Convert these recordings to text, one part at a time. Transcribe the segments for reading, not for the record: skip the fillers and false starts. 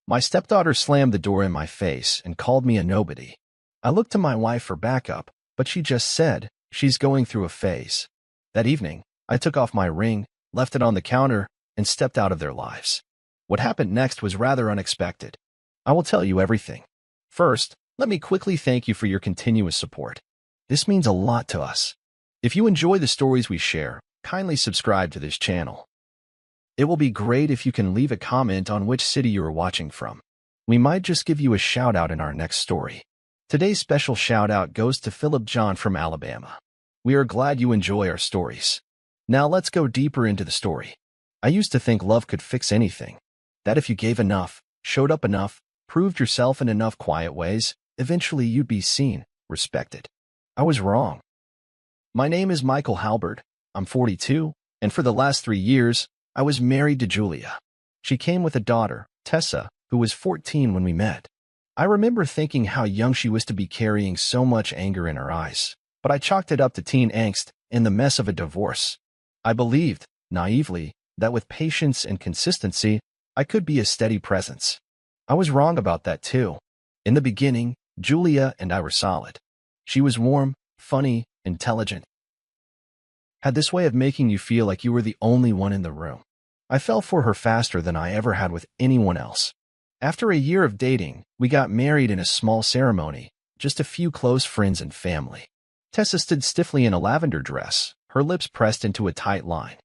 My stepdaughter slammed the door in my face and called me a nobody. I looked to my wife for backup, but she just said, she's going through a phase. That evening, I took off my ring, left it on the counter, and stepped out of their lives. What happened next was rather unexpected. I will tell you everything. First, let me quickly thank you for your continuous support. This means a lot to us. If you enjoy the stories we share, kindly subscribe to this channel. It will be great if you can leave a comment on which city you are watching from. We might just give you a shout-out in our next story. Today's special shout-out goes to Philip John from Alabama. We are glad you enjoy our stories. Now let's go deeper into the story. I used to think love could fix anything. That if you gave enough, showed up enough, proved yourself in enough quiet ways, eventually you'd be seen, respected. I was wrong. My name is Michael Halberd. I'm 42, and for the last 3 years, I was married to Julia. She came with a daughter, Tessa, who was 14 when we met. I remember thinking how young she was to be carrying so much anger in her eyes, but I chalked it up to teen angst and the mess of a divorce. I believed, naively, that with patience and consistency, I could be a steady presence. I was wrong about that too. In the beginning, Julia and I were solid. She was warm, funny, intelligent. Had this way of making you feel like you were the only one in the room. I fell for her faster than I ever had with anyone else. After a year of dating, we got married in a small ceremony, just a few close friends and family. Tessa stood stiffly in a lavender dress, her lips pressed into a tight line.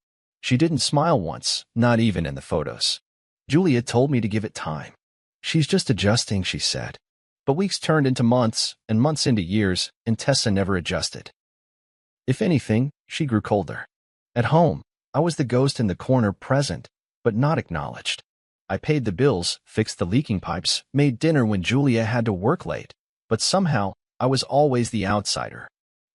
She didn't smile once, not even in the photos. Julia told me to give it time. She's just adjusting, she said. But weeks turned into months, and months into years, and Tessa never adjusted. If anything, she grew colder. At home, I was the ghost in the corner, present, but not acknowledged. I paid the bills, fixed the leaking pipes, made dinner when Julia had to work late, but somehow, I was always the outsider.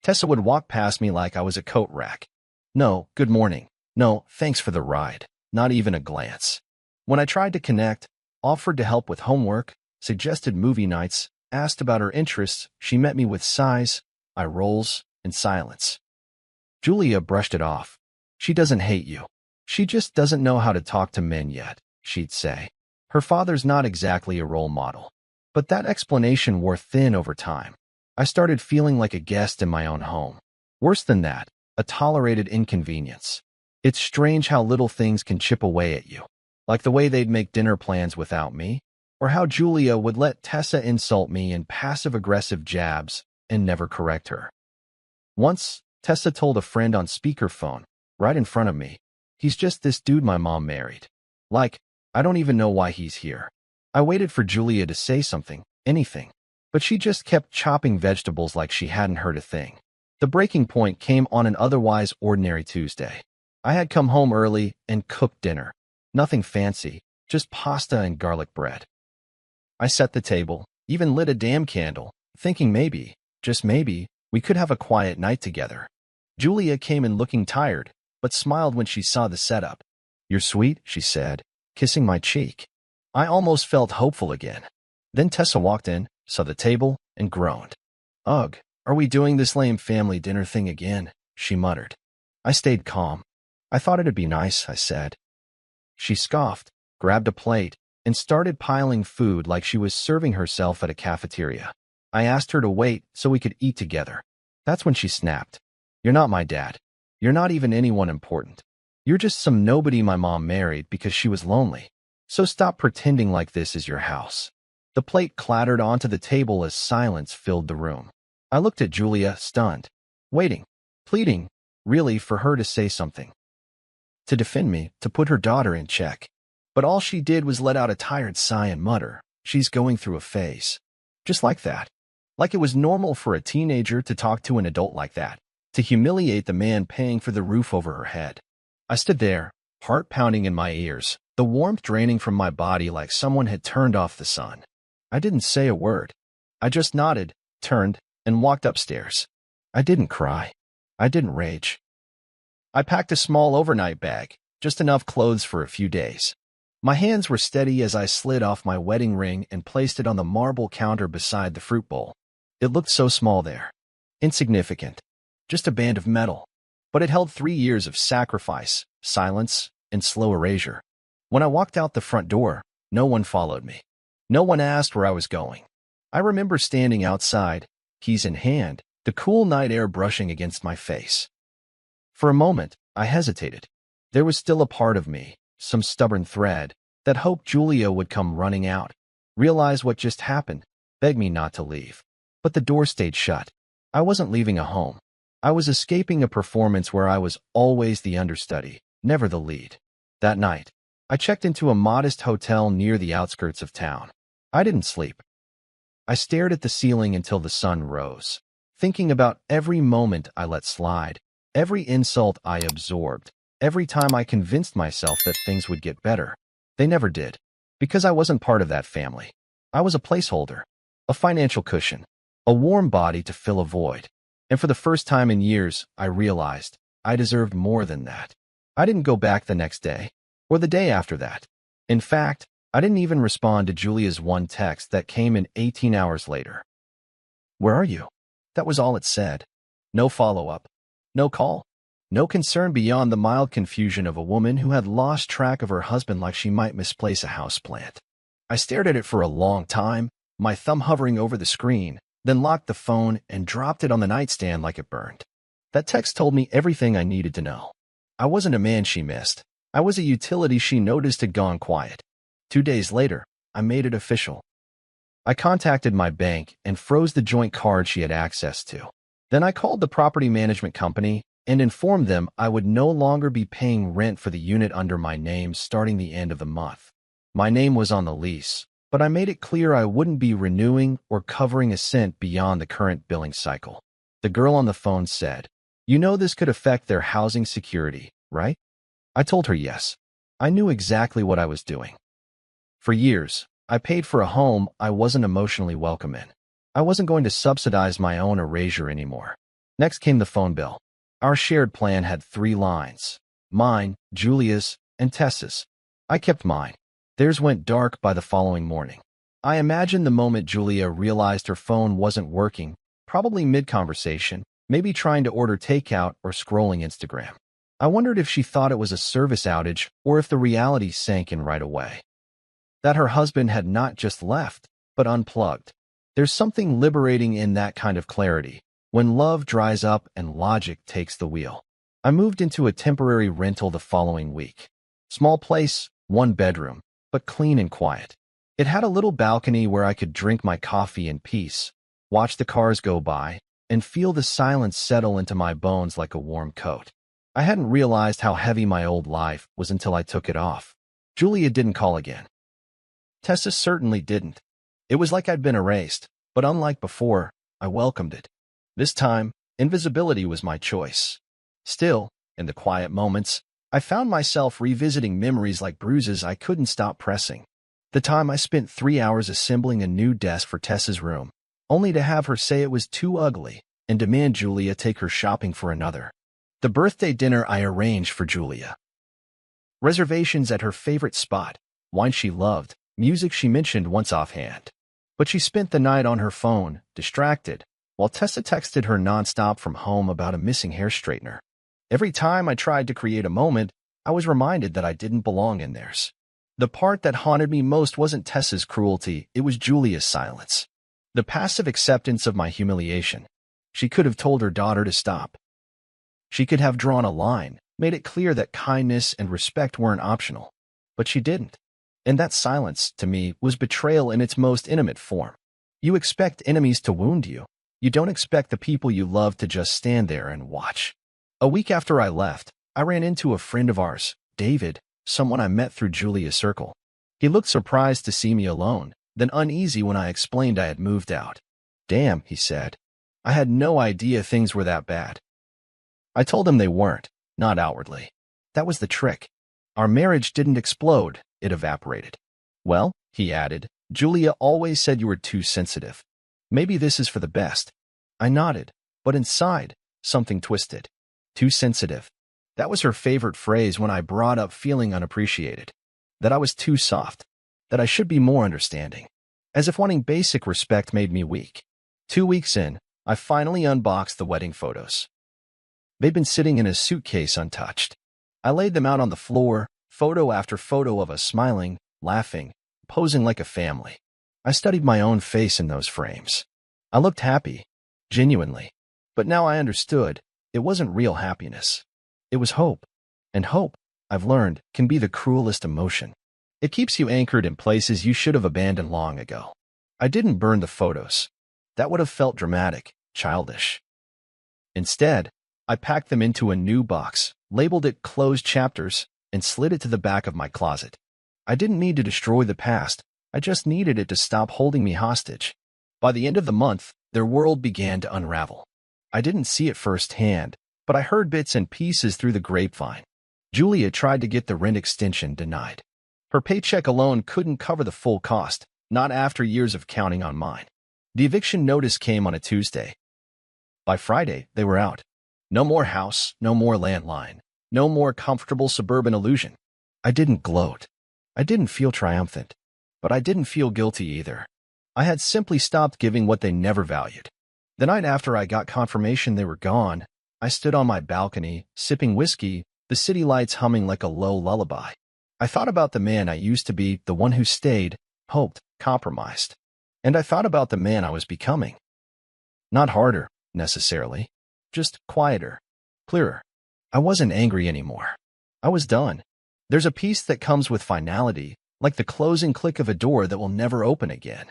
Tessa would walk past me like I was a coat rack. No, good morning. No, thanks for the ride. Not even a glance. When I tried to connect, offered to help with homework, suggested movie nights, asked about her interests, she met me with sighs, eye rolls, and silence. Julia brushed it off. She doesn't hate you. She just doesn't know how to talk to men yet, she'd say. Her father's not exactly a role model. But that explanation wore thin over time. I started feeling like a guest in my own home. Worse than that, a tolerated inconvenience. It's strange how little things can chip away at you. Like the way they'd make dinner plans without me, or how Julia would let Tessa insult me in passive-aggressive jabs and never correct her. Once, Tessa told a friend on speakerphone, right in front of me, "He's just this dude my mom married. Like, I don't even know why he's here." I waited for Julia to say something, anything, but she just kept chopping vegetables like she hadn't heard a thing. The breaking point came on an otherwise ordinary Tuesday. I had come home early and cooked dinner. Nothing fancy, just pasta and garlic bread. I set the table, even lit a damn candle, thinking maybe, just maybe, we could have a quiet night together. Julia came in looking tired, but smiled when she saw the setup. "You're sweet," she said, kissing my cheek. I almost felt hopeful again. Then Tessa walked in, saw the table, and groaned. "Ugh, are we doing this lame family dinner thing again?" she muttered. I stayed calm. "I thought it'd be nice," I said. She scoffed, grabbed a plate, and started piling food like she was serving herself at a cafeteria. I asked her to wait so we could eat together. That's when she snapped. "You're not my dad. You're not even anyone important. You're just some nobody my mom married because she was lonely. So stop pretending like this is your house." The plate clattered onto the table as silence filled the room. I looked at Julia, stunned, waiting, pleading, really, for her to say something. To defend me, to put her daughter in check. But all she did was let out a tired sigh and mutter, "She's going through a phase." Just like that. Like it was normal for a teenager to talk to an adult like that, to humiliate the man paying for the roof over her head. I stood there, heart pounding in my ears, the warmth draining from my body like someone had turned off the sun. I didn't say a word. I just nodded, turned, and walked upstairs. I didn't cry. I didn't rage. I packed a small overnight bag, just enough clothes for a few days. My hands were steady as I slid off my wedding ring and placed it on the marble counter beside the fruit bowl. It looked so small there. Insignificant. Just a band of metal. But it held 3 years of sacrifice, silence, and slow erasure. When I walked out the front door, no one followed me. No one asked where I was going. I remember standing outside, keys in hand, the cool night air brushing against my face. For a moment, I hesitated. There was still a part of me, some stubborn thread, that hoped Julia would come running out, realize what just happened, beg me not to leave. But the door stayed shut. I wasn't leaving a home. I was escaping a performance where I was always the understudy, never the lead. That night, I checked into a modest hotel near the outskirts of town. I didn't sleep. I stared at the ceiling until the sun rose, thinking about every moment I let slide, every insult I absorbed, every time I convinced myself that things would get better. They never did, because I wasn't part of that family. I was a placeholder, a financial cushion, a warm body to fill a void. And for the first time in years, I realized I deserved more than that. I didn't go back the next day, or the day after that. In fact, I didn't even respond to Julia's one text that came in 18 hours later. "Where are you?" That was all it said. No follow-up, no call, no concern beyond the mild confusion of a woman who had lost track of her husband like she might misplace a houseplant. I stared at it for a long time, my thumb hovering over the screen, then locked the phone and dropped it on the nightstand like it burned. That text told me everything I needed to know. I wasn't a man she missed. I was a utility she noticed had gone quiet. 2 days later, I made it official. I contacted my bank and froze the joint card she had access to. Then I called the property management company and informed them I would no longer be paying rent for the unit under my name starting the end of the month. My name was on the lease, but I made it clear I wouldn't be renewing or covering a cent beyond the current billing cycle. The girl on the phone said, "You know this could affect their housing security, right?" I told her yes. I knew exactly what I was doing. For years, I paid for a home I wasn't emotionally welcome in. I wasn't going to subsidize my own erasure anymore. Next came the phone bill. Our shared plan had 3 lines: mine, Julia's, and Tessa's. I kept mine. Theirs went dark by the following morning. I imagined the moment Julia realized her phone wasn't working, probably mid-conversation, maybe trying to order takeout or scrolling Instagram. I wondered if she thought it was a service outage or if the reality sank in right away. That her husband had not just left, but unplugged. There's something liberating in that kind of clarity, when love dries up and logic takes the wheel. I moved into a temporary rental the following week. Small place, 1 bedroom, but clean and quiet. It had a little balcony where I could drink my coffee in peace, watch the cars go by, and feel the silence settle into my bones like a warm coat. I hadn't realized how heavy my old life was until I took it off. Julia didn't call again. Tessa certainly didn't. It was like I'd been erased, but unlike before, I welcomed it. This time, invisibility was my choice. Still, in the quiet moments, I found myself revisiting memories like bruises I couldn't stop pressing. The time I spent 3 hours assembling a new desk for Tessa's room, only to have her say it was too ugly and demand Julia take her shopping for another. The birthday dinner I arranged for Julia. Reservations at her favorite spot, wine she loved, music she mentioned once offhand. But she spent the night on her phone, distracted, while Tessa texted her nonstop from home about a missing hair straightener. Every time I tried to create a moment, I was reminded that I didn't belong in theirs. The part that haunted me most wasn't Tessa's cruelty, it was Julia's silence. The passive acceptance of my humiliation. She could have told her daughter to stop. She could have drawn a line, made it clear that kindness and respect weren't optional. But she didn't. And that silence, to me, was betrayal in its most intimate form. You expect enemies to wound you. You don't expect the people you love to just stand there and watch. A week after I left, I ran into a friend of ours, David, someone I met through Julia's circle. He looked surprised to see me alone, then uneasy when I explained I had moved out. "Damn," he said. "I had no idea things were that bad." I told him they weren't, not outwardly. That was the trick. Our marriage didn't explode, it evaporated. "Well," he added, "Julia always said you were too sensitive. Maybe this is for the best." I nodded, but inside, something twisted. Too sensitive. That was her favorite phrase when I brought up feeling unappreciated. That I was too soft. That I should be more understanding. As if wanting basic respect made me weak. 2 weeks in, I finally unboxed the wedding photos. They'd been sitting in a suitcase untouched. I laid them out on the floor, photo after photo of us smiling, laughing, posing like a family. I studied my own face in those frames. I looked happy, genuinely. But now I understood it wasn't real happiness. It was hope. And hope, I've learned, can be the cruelest emotion. It keeps you anchored in places you should have abandoned long ago. I didn't burn the photos. That would have felt dramatic, childish. Instead, I packed them into a new box, labeled it Closed Chapters, and slid it to the back of my closet. I didn't need to destroy the past. I just needed it to stop holding me hostage. By the end of the month, their world began to unravel. I didn't see it firsthand, but I heard bits and pieces through the grapevine. Julia tried to get the rent extension denied. Her paycheck alone couldn't cover the full cost, not after years of counting on mine. The eviction notice came on a Tuesday. By Friday, they were out. No more house, no more landline, no more comfortable suburban illusion. I didn't gloat. I didn't feel triumphant. But I didn't feel guilty either. I had simply stopped giving what they never valued. The night after I got confirmation they were gone, I stood on my balcony, sipping whiskey, the city lights humming like a low lullaby. I thought about the man I used to be, the one who stayed, hoped, compromised. And I thought about the man I was becoming. Not harder, necessarily. Just quieter, clearer. I wasn't angry anymore. I was done. There's a peace that comes with finality, like the closing click of a door that will never open again.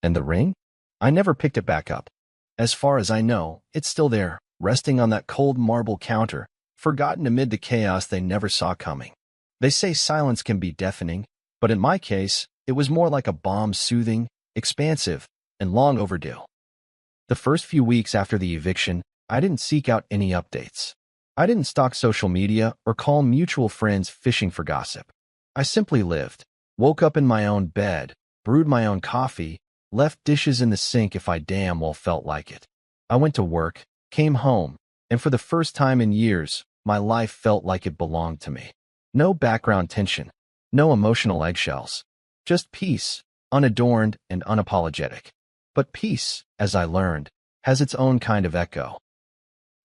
And the ring? I never picked it back up. As far as I know, it's still there, resting on that cold marble counter, forgotten amid the chaos they never saw coming. They say silence can be deafening, but in my case, it was more like a bomb, soothing, expansive, and long overdue. The first few weeks after the eviction, I didn't seek out any updates. I didn't stalk social media or call mutual friends fishing for gossip. I simply lived, woke up in my own bed, brewed my own coffee, left dishes in the sink if I damn well felt like it. I went to work, came home, and for the first time in years, my life felt like it belonged to me. No background tension, no emotional eggshells, just peace, unadorned and unapologetic. But peace, as I learned, has its own kind of echo.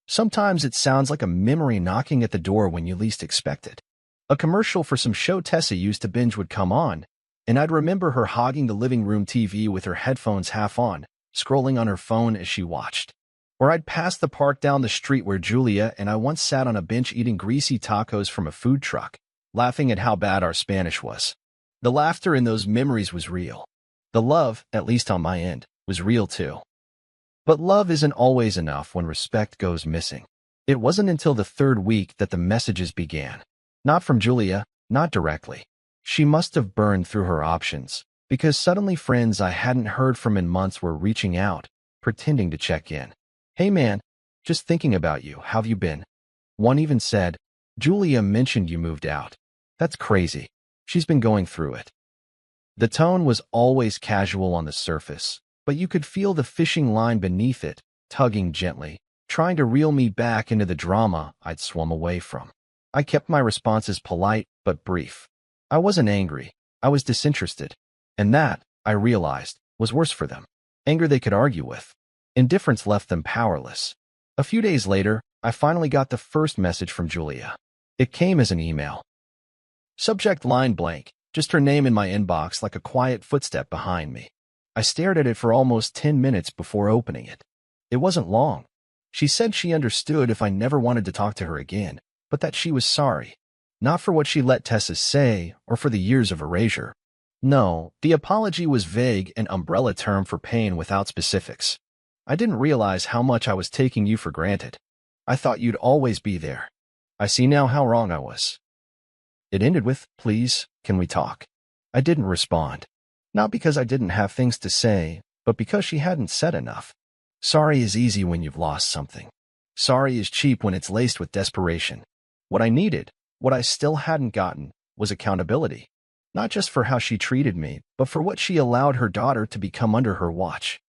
Sometimes it sounds like a memory knocking at the door when you least expect it. A commercial for some show Tessa used to binge would come on, and I'd remember her hogging the living room TV with her headphones half on, scrolling on her phone as she watched. Or I'd pass the park down the street where Julia and I once sat on a bench eating greasy tacos from a food truck, laughing at how bad our Spanish was. The laughter in those memories was real. The love, at least on my end, was real too. But love isn't always enough when respect goes missing. It wasn't until the third week that the messages began. Not from Julia, not directly. She must have burned through her options, because suddenly friends I hadn't heard from in months were reaching out, pretending to check in. Hey man, just thinking about you, how've you been? One even said, Julia mentioned you moved out. That's crazy. She's been going through it. The tone was always casual on the surface, but you could feel the fishing line beneath it, tugging gently, trying to reel me back into the drama I'd swum away from. I kept my responses polite but brief. I wasn't angry. I was disinterested. And that, I realized, was worse for them. Anger they could argue with. Indifference left them powerless. A few days later, I finally got the first message from Julia. It came as an email. Subject line blank, just her name in my inbox like a quiet footstep behind me. I stared at it for almost 10 minutes before opening it. It wasn't long. She said she understood if I never wanted to talk to her again, but that she was sorry. Not for what she let Tessa say or for the years of erasure. No, the apology was vague, an umbrella term for pain without specifics. I didn't realize how much I was taking you for granted. I thought you'd always be there. I see now how wrong I was. It ended with, please, can we talk? I didn't respond. Not because I didn't have things to say, but because she hadn't said enough. Sorry is easy when you've lost something. Sorry is cheap when it's laced with desperation. What I needed, what I still hadn't gotten, was accountability. Not just for how she treated me, but for what she allowed her daughter to become under her watch.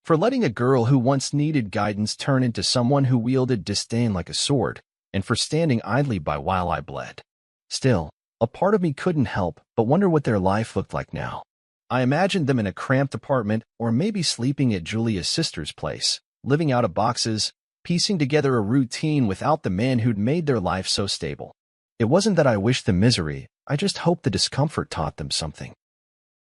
For letting a girl who once needed guidance turn into someone who wielded disdain like a sword, and for standing idly by while I bled. Still, a part of me couldn't help but wonder what their life looked like now. I imagined them in a cramped apartment or maybe sleeping at Julia's sister's place, living out of boxes, piecing together a routine without the man who'd made their life so stable. It wasn't that I wished them misery, I just hoped the discomfort taught them something.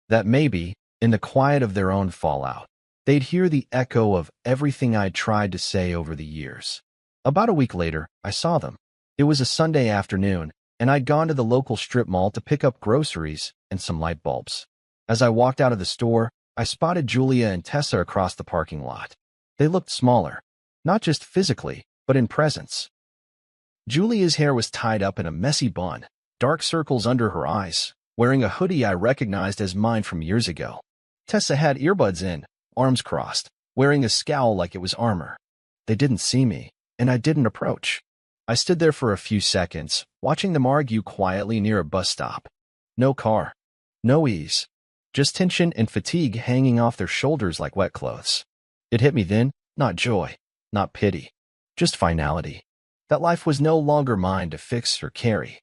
That maybe, In the quiet of their own fallout, they'd hear the echo of everything I'd tried to say over the years. About a week later, I saw them. It was a Sunday afternoon, and I'd gone to the local strip mall to pick up groceries and some light bulbs. As I walked out of the store, I spotted Julia and Tessa across the parking lot. They looked smaller, not just physically, but in presence. Julia's hair was tied up in a messy bun, dark circles under her eyes, wearing a hoodie I recognized as mine from years ago. Tessa had earbuds in, arms crossed, wearing a scowl like it was armor. They didn't see me, and I didn't approach. I stood there for a few seconds, watching them argue quietly near a bus stop. No car, no ease, just tension and fatigue hanging off their shoulders like wet clothes. It hit me then, not joy, not pity, just finality. That life was no longer mine to fix or carry.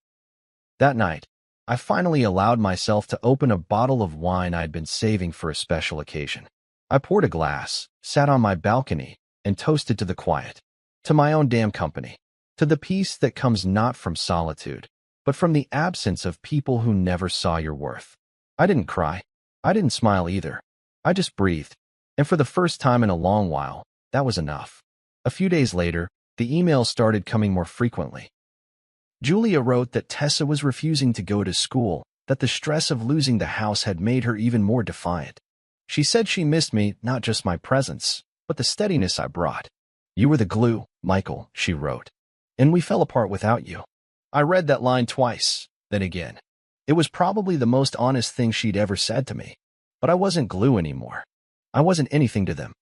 That night, I finally allowed myself to open a bottle of wine I'd been saving for a special occasion. I poured a glass, sat on my balcony, and toasted to the quiet, to my own damn company, to the peace that comes not from solitude, but from the absence of people who never saw your worth. I didn't cry. I didn't smile either. I just breathed, and for the first time in a long while, that was enough. A few days later, the emails started coming more frequently. Julia wrote that Tessa was refusing to go to school, that the stress of losing the house had made her even more defiant. She said she missed me, not just my presence, but the steadiness I brought. "You were the glue, Michael," she wrote, "and we fell apart without you." I read that line twice, then again. It was probably the most honest thing she'd ever said to me, but I wasn't glue anymore. I wasn't anything to them.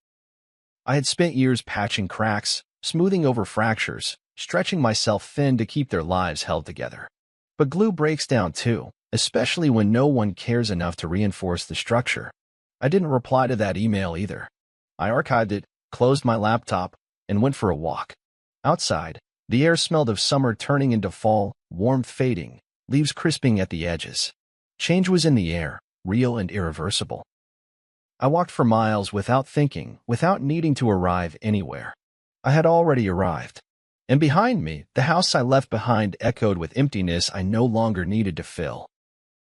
I had spent years patching cracks, smoothing over fractures, stretching myself thin to keep their lives held together. But glue breaks down too, especially when no one cares enough to reinforce the structure. I didn't reply to that email either. I archived it, closed my laptop, and went for a walk. Outside, the air smelled of summer turning into fall, warmth fading, leaves crisping at the edges. Change was in the air, real and irreversible. I walked for miles without thinking, without needing to arrive anywhere. I had already arrived. And behind me, the house I left behind echoed with emptiness I no longer needed to fill.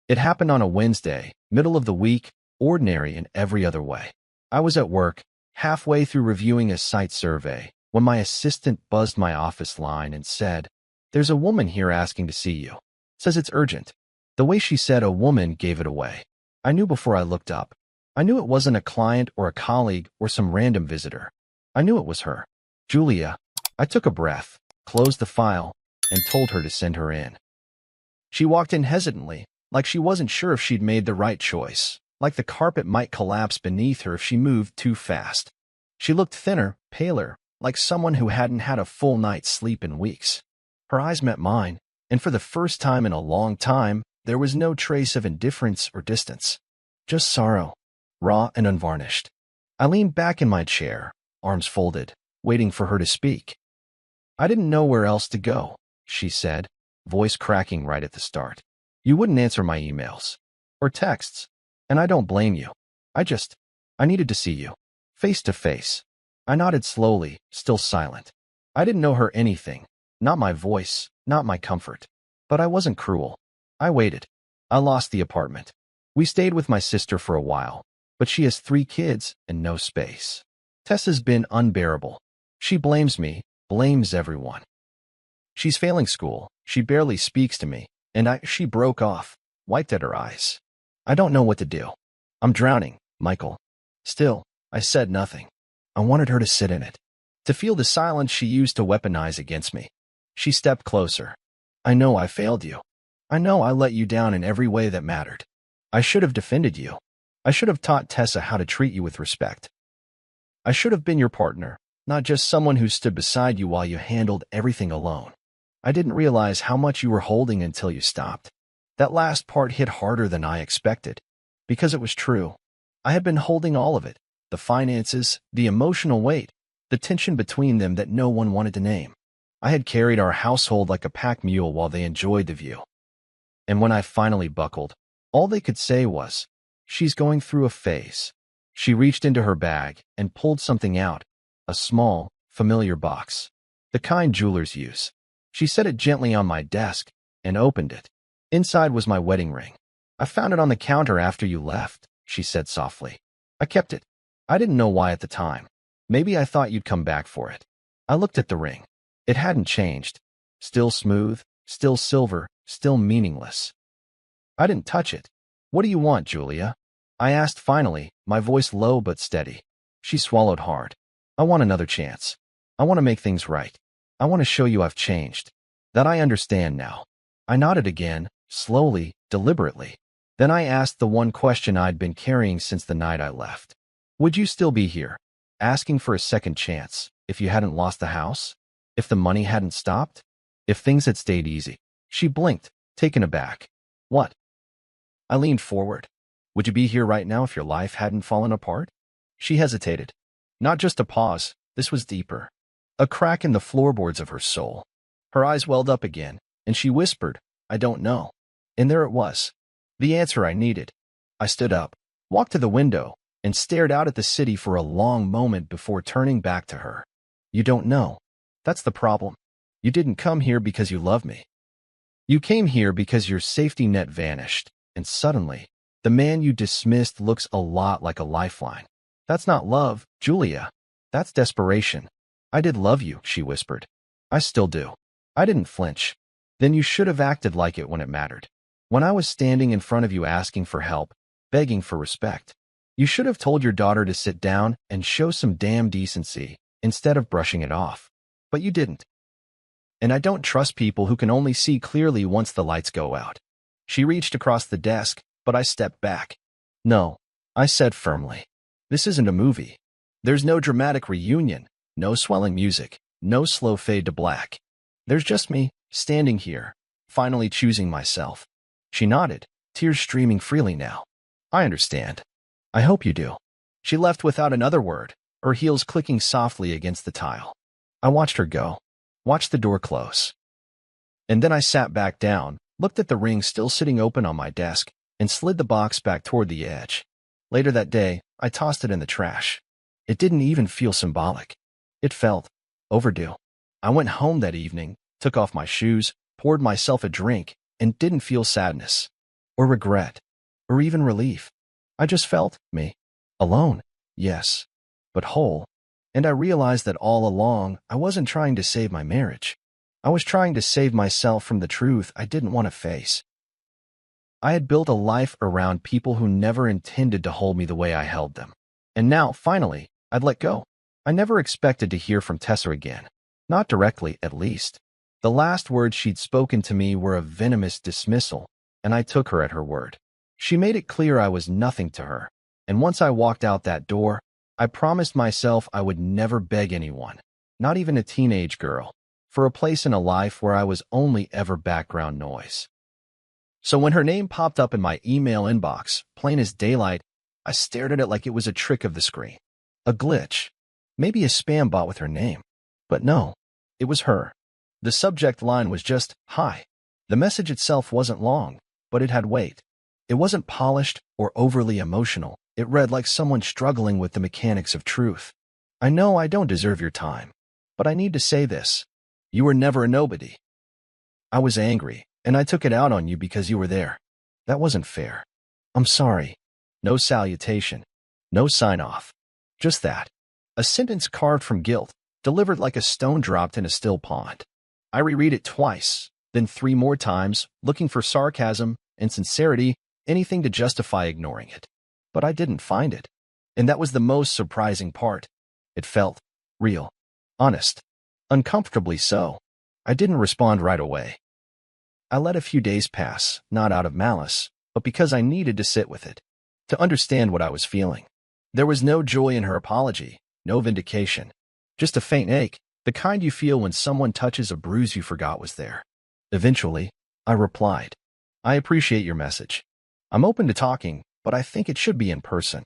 It happened on a Wednesday, middle of the week, ordinary in every other way. I was at work, halfway through reviewing a site survey, when my assistant buzzed my office line and said, "There's a woman here asking to see you. Says it's urgent." The way she said a woman gave it away. I knew before I looked up. I knew it wasn't a client or a colleague or some random visitor. I knew it was her. Julia. I took a breath, closed the file, and told her to send her in. She walked in hesitantly, like she wasn't sure if she'd made the right choice, like the carpet might collapse beneath her if she moved too fast. She looked thinner, paler, like someone who hadn't had a full night's sleep in weeks. Her eyes met mine, and for the first time in a long time, there was no trace of indifference or distance. Just sorrow, raw and unvarnished. I leaned back in my chair, arms folded, waiting for her to speak. "I didn't know where else to go," she said, voice cracking right at the start. "You wouldn't answer my emails or texts, and I don't blame you. I needed to see you, face to face." I nodded slowly, still silent. I didn't know her anything, not my voice, not my comfort. But I wasn't cruel. I waited. I lost the apartment. We stayed with my sister for a while, but she has 3 kids and no space. Tessa's been unbearable. She blames me, blames everyone. She's failing school, she barely speaks to me, and she broke off, wiped at her eyes. I don't know what to do. I'm drowning, Michael. Still, I said nothing. I wanted her to sit in it, to feel the silence she used to weaponize against me. She stepped closer. "I know I failed you. I know I let you down in every way that mattered. I should have defended you. I should have taught Tessa how to treat you with respect. I should have been your partner, not just someone who stood beside you while you handled everything alone. I didn't realize how much you were holding until you stopped." That last part hit harder than I expected, because it was true. I had been holding all of it, the finances, the emotional weight, the tension between them that no one wanted to name. I had carried our household like a pack mule while they enjoyed the view. And when I finally buckled, all they could say was, "She's going through a phase." She reached into her bag and pulled something out, a small, familiar box, the kind jewelers use. She set it gently on my desk and opened it. Inside was my wedding ring. "I found it on the counter after you left," she said softly. I kept it. I didn't know why at the time. Maybe I thought you'd come back for it. I looked at the ring. It hadn't changed. Still smooth, still silver, still meaningless. I didn't touch it. What do you want, Julia? I asked finally, my voice low but steady. She swallowed hard. I want another chance. I want to make things right. I want to show you I've changed. That I understand now. I nodded again, slowly, deliberately. Then I asked the one question I'd been carrying since the night I left. Would you still be here, asking for a second chance, if you hadn't lost the house? If the money hadn't stopped? If things had stayed easy? She blinked, taken aback. What? I leaned forward. Would you be here right now if your life hadn't fallen apart? She hesitated. Not just a pause, this was deeper. A crack in the floorboards of her soul. Her eyes welled up again, and she whispered, I don't know. And there it was. The answer I needed. I stood up, walked to the window, and stared out at the city for a long moment before turning back to her. You don't know. That's the problem. You didn't come here because you love me. You came here because your safety net vanished, and suddenly, the man you dismissed looks a lot like a lifeline. That's not love, Julia. That's desperation. I did love you, she whispered. I still do. I didn't flinch. Then you should have acted like it when it mattered. When I was standing in front of you asking for help, begging for respect. You should have told your daughter to sit down and show some damn decency, instead of brushing it off. But you didn't. And I don't trust people who can only see clearly once the lights go out. She reached across the desk, but I stepped back. No, I said firmly. This isn't a movie. There's no dramatic reunion, no swelling music, no slow fade to black. There's just me, standing here, finally choosing myself. She nodded, tears streaming freely now. I understand. I hope you do. She left without another word, her heels clicking softly against the tile. I watched her go, watched the door close. And then I sat back down, looked at the ring still sitting open on my desk, and slid the box back toward the edge. Later that day, I tossed it in the trash. It didn't even feel symbolic. It felt overdue. I went home that evening, took off my shoes, poured myself a drink, and didn't feel sadness, or regret, or even relief. I just felt me. Alone, yes, but whole. And I realized that all along, I wasn't trying to save my marriage. I was trying to save myself from the truth I didn't want to face. I had built a life around people who never intended to hold me the way I held them. And now, finally, I'd let go. I never expected to hear from Tessa again. Not directly, at least. The last words she'd spoken to me were a venomous dismissal, and I took her at her word. She made it clear I was nothing to her, and once I walked out that door, I promised myself I would never beg anyone, not even a teenage girl, for a place in a life where I was only ever background noise. So when her name popped up in my email inbox, plain as daylight, I stared at it like it was a trick of the screen. A glitch. Maybe a spam bot with her name. But no, it was her. The subject line was just, "Hi." The message itself wasn't long, but it had weight. It wasn't polished or overly emotional. It read like someone struggling with the mechanics of truth. I know I don't deserve your time, but I need to say this. You were never a nobody. I was angry, and I took it out on you because you were there. That wasn't fair. I'm sorry. No salutation. No sign-off. Just that. A sentence carved from guilt, delivered like a stone dropped in a still pond. I reread it twice, then 3 more times, looking for sarcasm and sincerity, anything to justify ignoring it. But I didn't find it. And that was the most surprising part. It felt real, honest, uncomfortably so. I didn't respond right away. I let a few days pass, not out of malice, but because I needed to sit with it, to understand what I was feeling. There was no joy in her apology, no vindication, just a faint ache, the kind you feel when someone touches a bruise you forgot was there. Eventually, I replied, I appreciate your message. I'm open to talking, but I think it should be in person.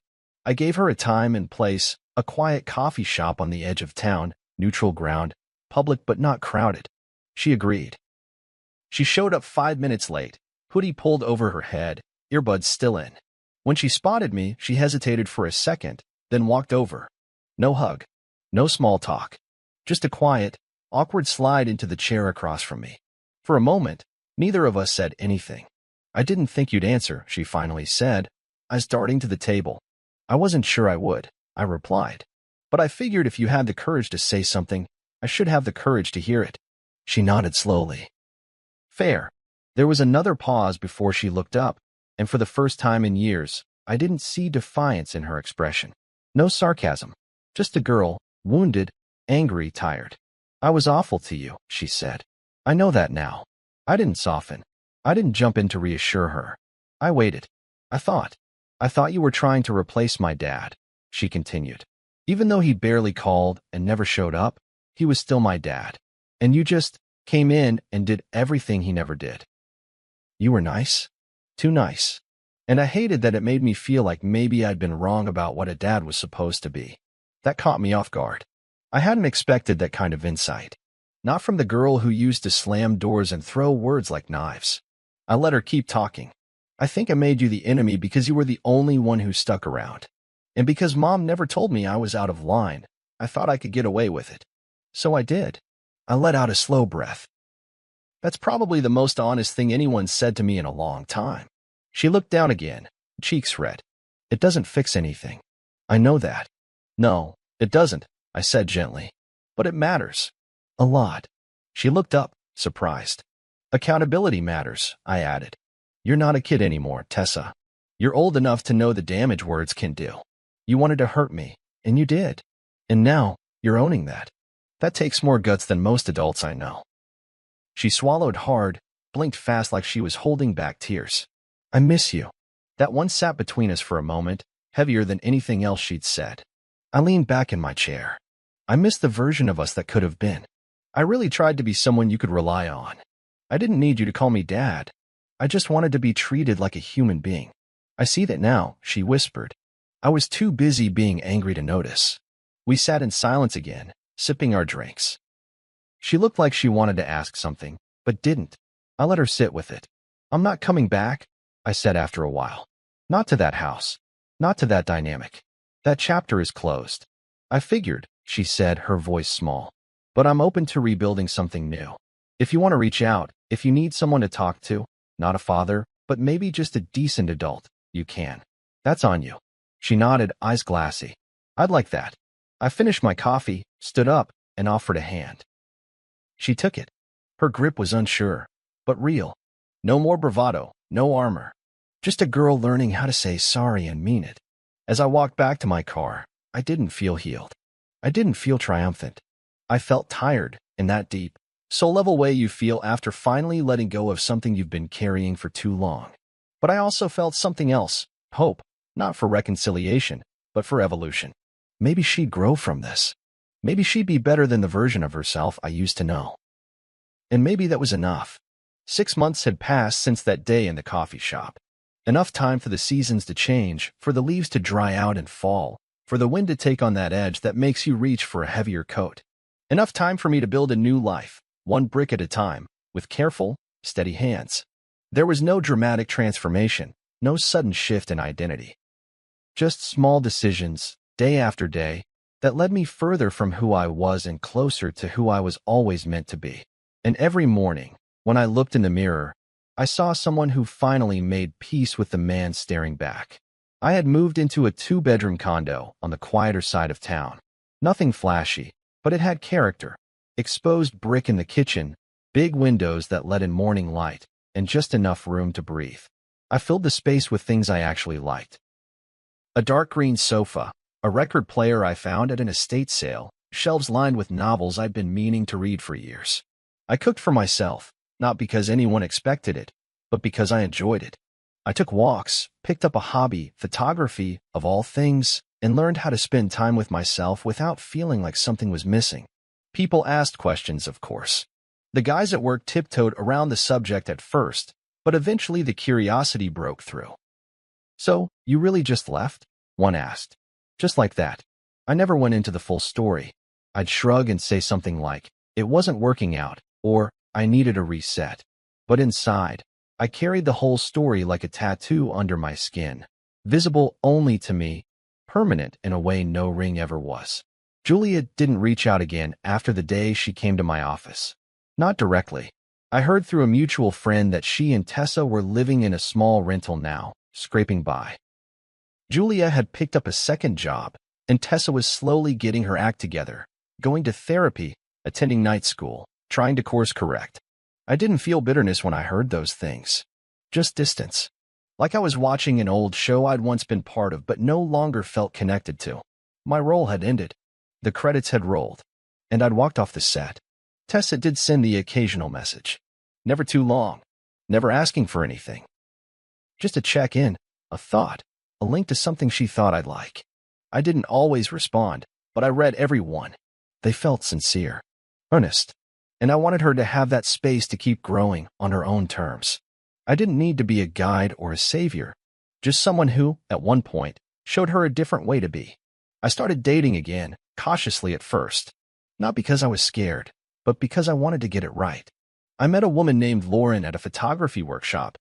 I gave her a time and place, a quiet coffee shop on the edge of town, neutral ground, public but not crowded. She agreed. She showed up 5 minutes late, hoodie pulled over her head, earbuds still in. When she spotted me, she hesitated for a second, then walked over. No hug, no small talk, just a quiet, awkward slide into the chair across from me. For a moment, neither of us said anything. I didn't think you'd answer, she finally said. eyes darting to the table. I wasn't sure I would, I replied. But I figured if you had the courage to say something, I should have the courage to hear it. She nodded slowly. Fair. There was another pause before she looked up, and for the first time in years, I didn't see defiance in her expression. No sarcasm. Just a girl, wounded, angry, tired. I was awful to you, she said. I know that now. I didn't soften. I didn't jump in to reassure her. I waited. I thought you were trying to replace my dad, she continued. Even though he barely called and never showed up, he was still my dad. And you just came in and did everything he never did. You were nice. Too nice. And I hated that it made me feel like maybe I'd been wrong about what a dad was supposed to be. That caught me off guard. I hadn't expected that kind of insight. Not from the girl who used to slam doors and throw words like knives. I let her keep talking. I think I made you the enemy because you were the only one who stuck around. And because Mom never told me I was out of line, I thought I could get away with it. So I did. I let out a slow breath. That's probably the most honest thing anyone said to me in a long time. She looked down again, cheeks red. It doesn't fix anything. I know that. No, it doesn't, I said gently. But it matters. A lot. She looked up, surprised. Accountability matters, I added. You're not a kid anymore, Tessa. You're old enough to know the damage words can do. You wanted to hurt me, and you did. And now, you're owning that. That takes more guts than most adults I know. She swallowed hard, blinked fast like she was holding back tears. I miss you. That one sat between us for a moment, heavier than anything else she'd said. I leaned back in my chair. I miss the version of us that could have been. I really tried to be someone you could rely on. I didn't need you to call me Dad. I just wanted to be treated like a human being. I see that now, she whispered. I was too busy being angry to notice. We sat in silence again, sipping our drinks. She looked like she wanted to ask something, but didn't. I let her sit with it. I'm not coming back, I said after a while. Not to that house. Not to that dynamic. That chapter is closed. I figured, she said, her voice small. But I'm open to rebuilding something new. If you want to reach out, if you need someone to talk to, not a father, but maybe just a decent adult, you can. That's on you. She nodded, eyes glassy. I'd like that. I finished my coffee, stood up, and offered a hand. She took it. Her grip was unsure, but real. No more bravado, no armor. Just a girl learning how to say sorry and mean it. As I walked back to my car, I didn't feel healed. I didn't feel triumphant. I felt tired, in that deep, soul-level way you feel after finally letting go of something you've been carrying for too long. But I also felt something else, hope, not for reconciliation, but for evolution. Maybe she'd grow from this. Maybe she'd be better than the version of herself I used to know. And maybe that was enough. 6 months had passed since that day in the coffee shop. Enough time for the seasons to change, for the leaves to dry out and fall, for the wind to take on that edge that makes you reach for a heavier coat. Enough time for me to build a new life, one brick at a time, with careful, steady hands. There was no dramatic transformation, no sudden shift in identity. Just small decisions, day after day, that led me further from who I was and closer to who I was always meant to be. And every morning, when I looked in the mirror, I saw someone who finally made peace with the man staring back. I had moved into a 2-bedroom condo on the quieter side of town. Nothing flashy, but it had character. Exposed brick in the kitchen, big windows that let in morning light, and just enough room to breathe. I filled the space with things I actually liked. A dark green sofa, a record player I found at an estate sale, shelves lined with novels I'd been meaning to read for years. I cooked for myself, not because anyone expected it, but because I enjoyed it. I took walks, picked up a hobby, photography, of all things, and learned how to spend time with myself without feeling like something was missing. People asked questions, of course. The guys at work tiptoed around the subject at first, but eventually the curiosity broke through. So, you really just left? One asked. Just like that. I never went into the full story. I'd shrug and say something like, it wasn't working out, or I needed a reset. But inside, I carried the whole story like a tattoo under my skin, visible only to me, permanent in a way no ring ever was. Julia didn't reach out again after the day she came to my office. Not directly. I heard through a mutual friend that she and Tessa were living in a small rental now, scraping by. Julia had picked up a second job, and Tessa was slowly getting her act together, going to therapy, attending night school, trying to course correct. I didn't feel bitterness when I heard those things. Just distance. Like I was watching an old show I'd once been part of but no longer felt connected to. My role had ended. The credits had rolled, and I'd walked off the set. Tessa did send the occasional message. Never too long. Never asking for anything. Just a check-in, a thought, a link to something she thought I'd like. I didn't always respond, but I read every one. They felt sincere, earnest, and I wanted her to have that space to keep growing on her own terms. I didn't need to be a guide or a savior, just someone who, at one point, showed her a different way to be. I started dating again, cautiously at first, not because I was scared, but because I wanted to get it right. I met a woman named Lauren at a photography workshop.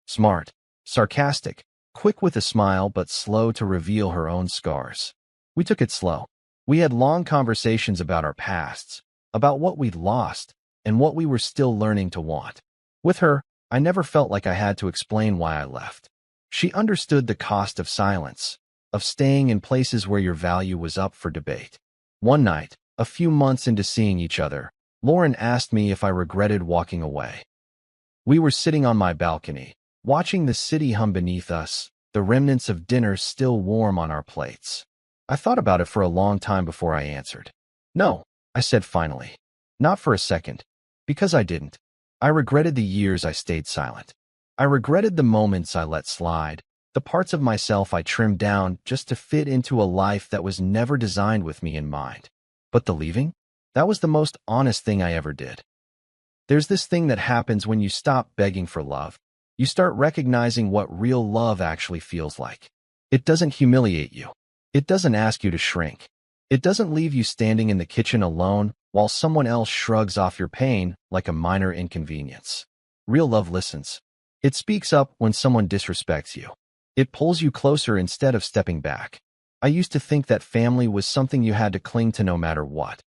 Smart, sarcastic, quick with a smile but slow to reveal her own scars. We took it slow. We had long conversations about our pasts, about what we'd lost, and what we were still learning to want. With her, I never felt like I had to explain why I left. She understood the cost of silence, of staying in places where your value was up for debate. One night, a few months into seeing each other, Lauren asked me if I regretted walking away. We were sitting on my balcony, watching the city hum beneath us, the remnants of dinner still warm on our plates. I thought about it for a long time before I answered. No, I said finally. Not for a second. Because I didn't. I regretted the years I stayed silent. I regretted the moments I let slide, the parts of myself I trimmed down just to fit into a life that was never designed with me in mind. But the leaving? That was the most honest thing I ever did. There's this thing that happens when you stop begging for love. You start recognizing what real love actually feels like. It doesn't humiliate you. It doesn't ask you to shrink. It doesn't leave you standing in the kitchen alone while someone else shrugs off your pain like a minor inconvenience. Real love listens. It speaks up when someone disrespects you. It pulls you closer instead of stepping back. I used to think that family was something you had to cling to no matter what.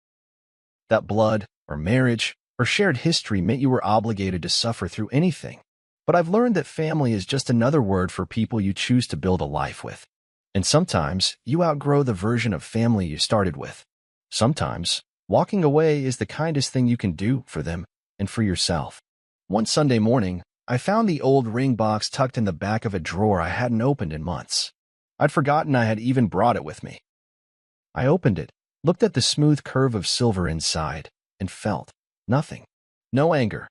That blood, or marriage, or shared history meant you were obligated to suffer through anything. But I've learned that family is just another word for people you choose to build a life with. And sometimes, you outgrow the version of family you started with. Sometimes, walking away is the kindest thing you can do for them and for yourself. One Sunday morning, I found the old ring box tucked in the back of a drawer I hadn't opened in months. I'd forgotten I had even brought it with me. I opened it, looked at the smooth curve of silver inside, and felt nothing. No anger,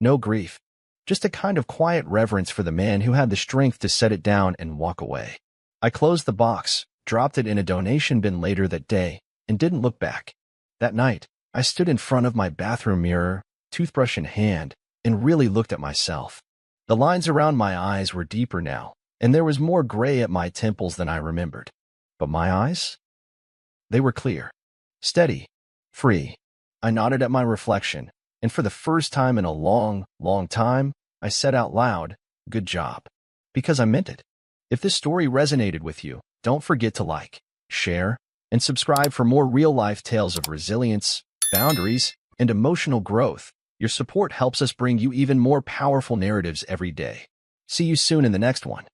no grief, just a kind of quiet reverence for the man who had the strength to set it down and walk away. I closed the box, dropped it in a donation bin later that day, and didn't look back. That night, I stood in front of my bathroom mirror, toothbrush in hand, and really looked at myself. The lines around my eyes were deeper now, and there was more gray at my temples than I remembered. But my eyes? They were clear, steady, free. I nodded at my reflection, and for the first time in a long, long time, I said out loud, "Good job." Because I meant it. If this story resonated with you, don't forget to like, share, and subscribe for more real-life tales of resilience, boundaries, and emotional growth. Your support helps us bring you even more powerful narratives every day. See you soon in the next one.